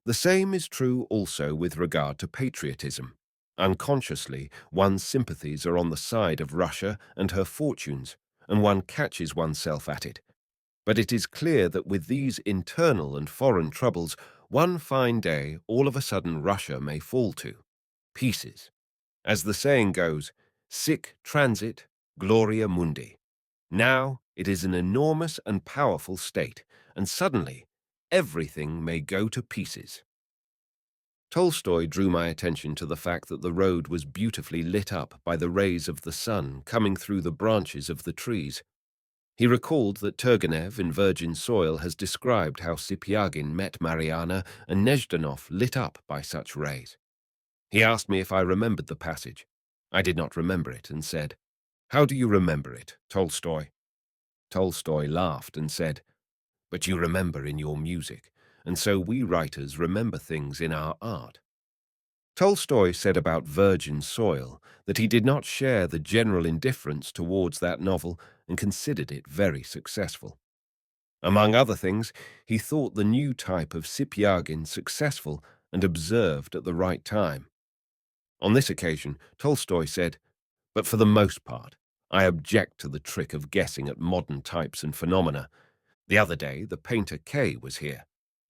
"The same is true also with regard to patriotism. Unconsciously, one's sympathies are on the side of Russia and her fortunes, and one catches oneself at it. But it is clear that with these internal and foreign troubles, one fine day all of a sudden Russia may fall to pieces. As the saying goes, sic transit gloria mundi. Now it is an enormous and powerful state, and suddenly everything may go to pieces." Tolstoy drew my attention to the fact that the road was beautifully lit up by the rays of the sun coming through the branches of the trees. He recalled that Turgenev in Virgin Soil has described how Sipyagin met Mariana and Nezhdanov lit up by such rays. He asked me if I remembered the passage. I did not remember it and said, "How do you remember it, Tolstoy?" Tolstoy laughed and said, "But you remember in your music, and so we writers remember things in our art." Tolstoy said about Virgin Soil that he did not share the general indifference towards that novel and considered it very successful. Among other things, he thought the new type of Sipyagin successful and observed at the right time. On this occasion, Tolstoy said, "But for the most part, I object to the trick of guessing at modern types and phenomena. The other day, the painter K was here.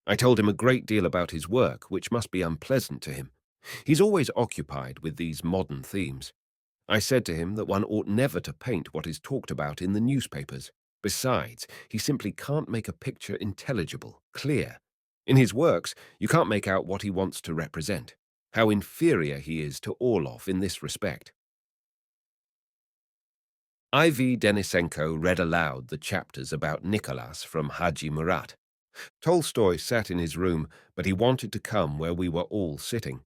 I told him a great deal about his work, which must be unpleasant to him. He's always occupied with these modern themes. I said to him that one ought never to paint what is talked about in the newspapers. Besides, he simply can't make a picture intelligible, clear. In his works, you can't make out what he wants to represent. How inferior he is to Orlov in this respect." I.V. Denisenko read aloud the chapters about Nicholas from Haji Murat. Tolstoy sat in his room, but he wanted to come where we were all sitting.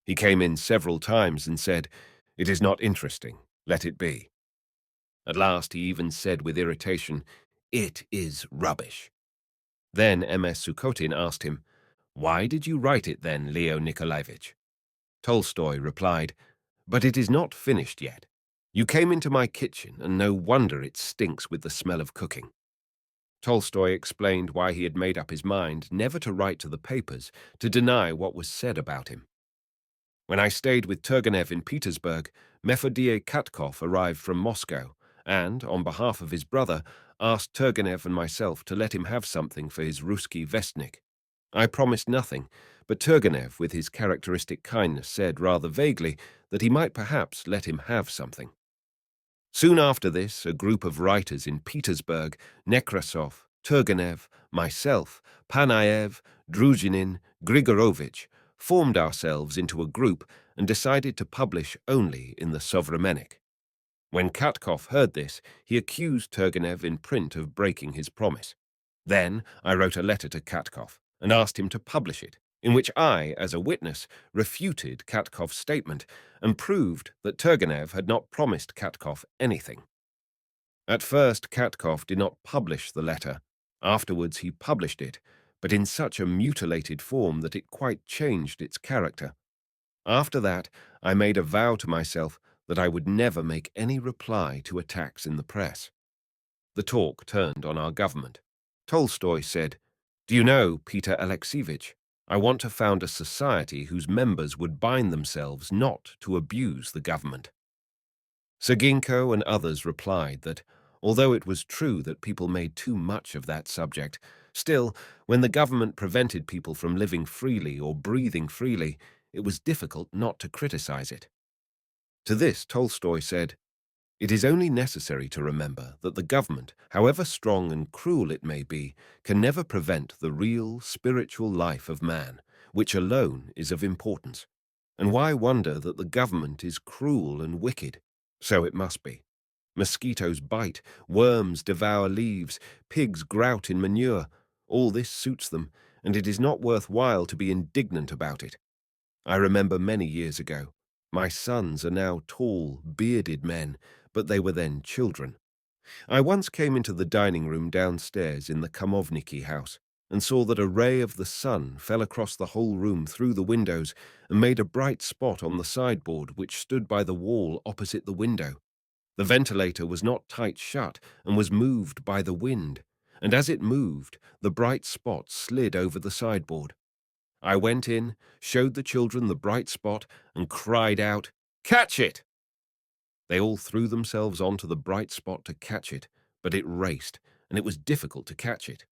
He came in several times and said, "It is not interesting. Let it be." At last he even said with irritation, "It is rubbish." Then M.S. Sukhotin asked him, "Why did you write it then, Leo Nikolaevich?" Tolstoy replied, "But it is not finished yet. You came into my kitchen, and no wonder it stinks with the smell of cooking." Tolstoy explained why he had made up his mind never to write to the papers to deny what was said about him. When I stayed with Turgenev in Petersburg, Mefodie Katkov arrived from Moscow and, on behalf of his brother, asked Turgenev and myself to let him have something for his Ruski Vestnik. I promised nothing, but Turgenev, with his characteristic kindness, said rather vaguely that he might perhaps let him have something. Soon after this, a group of writers in Petersburg, Nekrasov, Turgenev, myself, Panayev, Druzhinin, Grigorovich, formed ourselves into a group and decided to publish only in the Sovremennik. When Katkov heard this, he accused Turgenev in print of breaking his promise. Then I wrote a letter to Katkov and asked him to publish it, in which I, as a witness, refuted Katkov's statement and proved that Turgenev had not promised Katkov anything. At first, Katkov did not publish the letter. Afterwards, he published it, but in such a mutilated form that it quite changed its character. After that, I made a vow to myself that I would never make any reply to attacks in the press. The talk turned on our government. Tolstoy said, "Do you know, Peter Alexeyevich, I want to found a society whose members would bind themselves not to abuse the government." Serginko and others replied that, although it was true that people made too much of that subject, still, when the government prevented people from living freely or breathing freely, it was difficult not to criticize it. To this, Tolstoy said, "It is only necessary to remember that the government, however strong and cruel it may be, can never prevent the real spiritual life of man, which alone is of importance. And why wonder that the government is cruel and wicked? So it must be. Mosquitoes bite, worms devour leaves, pigs grout in manure. All this suits them, and it is not worth while to be indignant about it. I remember many years ago. My sons are now tall, bearded men, but they were then children. I once came into the dining room downstairs in the Kamovniki house and saw that a ray of the sun fell across the whole room through the windows and made a bright spot on the sideboard which stood by the wall opposite the window. The ventilator was not tight shut and was moved by the wind, and as it moved, the bright spot slid over the sideboard. I went in, showed the children the bright spot, and cried out, "Catch it!" They all threw themselves onto the bright spot to catch it, but it raced, and it was difficult to catch it.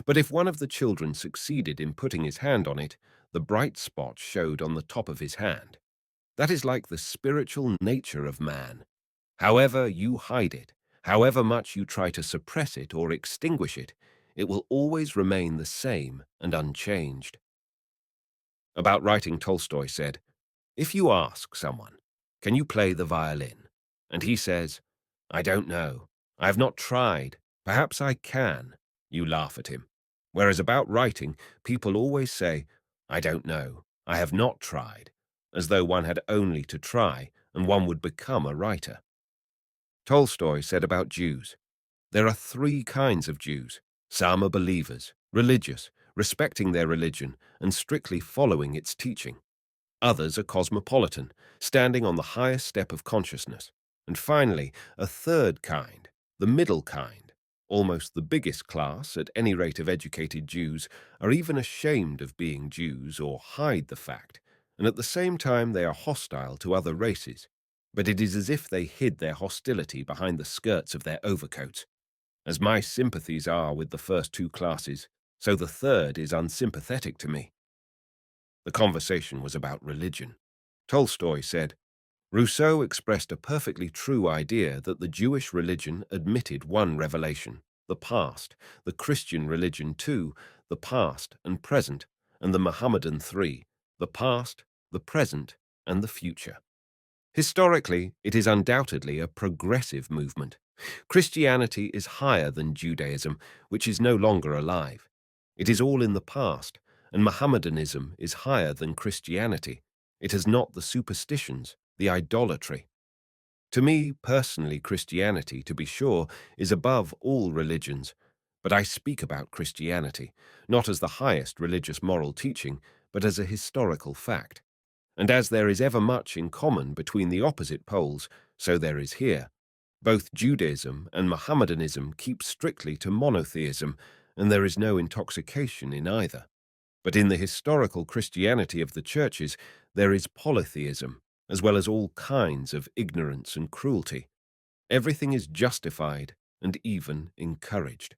But if one of the children succeeded in putting his hand on it, the bright spot showed on the top of his hand. That is like the spiritual nature of man. However you hide it, however much you try to suppress it or extinguish it, it will always remain the same and unchanged. About writing, Tolstoy said, "If you ask someone, 'Can you play the violin?' and he says, 'I don't know. I have not tried. Perhaps I can,' you laugh at him. Whereas about writing, people always say, 'I don't know. I have not tried,' as though one had only to try and one would become a writer." Tolstoy said about Jews, "There are three kinds of Jews. Some are believers, religious, respecting their religion and strictly following its teaching. Others are cosmopolitan, standing on the highest step of consciousness. And finally, a third kind, the middle kind, Almost the biggest class, at any rate of educated Jews, are even ashamed of being Jews or hide the fact, and at the same time they are hostile to other races. But it is as if they hid their hostility behind the skirts of their overcoats. As my sympathies are with the first two classes, so the third is unsympathetic to me. The conversation was about religion. Tolstoy said, Rousseau expressed a perfectly true idea that the Jewish religion admitted one revelation, the past, the Christian religion two, the past and present, and the Mohammedan three, the past, the present, and the future. Historically, it is undoubtedly a progressive movement. Christianity is higher than Judaism, which is no longer alive. It is all in the past, and Mohammedanism is higher than Christianity. It has not the superstitions, the idolatry. To me, personally, Christianity, to be sure, is above all religions. But I speak about Christianity, not as the highest religious moral teaching, but as a historical fact. And as there is ever much in common between the opposite poles, so there is here. Both Judaism and Mohammedanism keep strictly to monotheism, and there is no intoxication in either. But in the historical Christianity of the churches, there is polytheism, as well as all kinds of ignorance and cruelty. Everything is justified and even encouraged.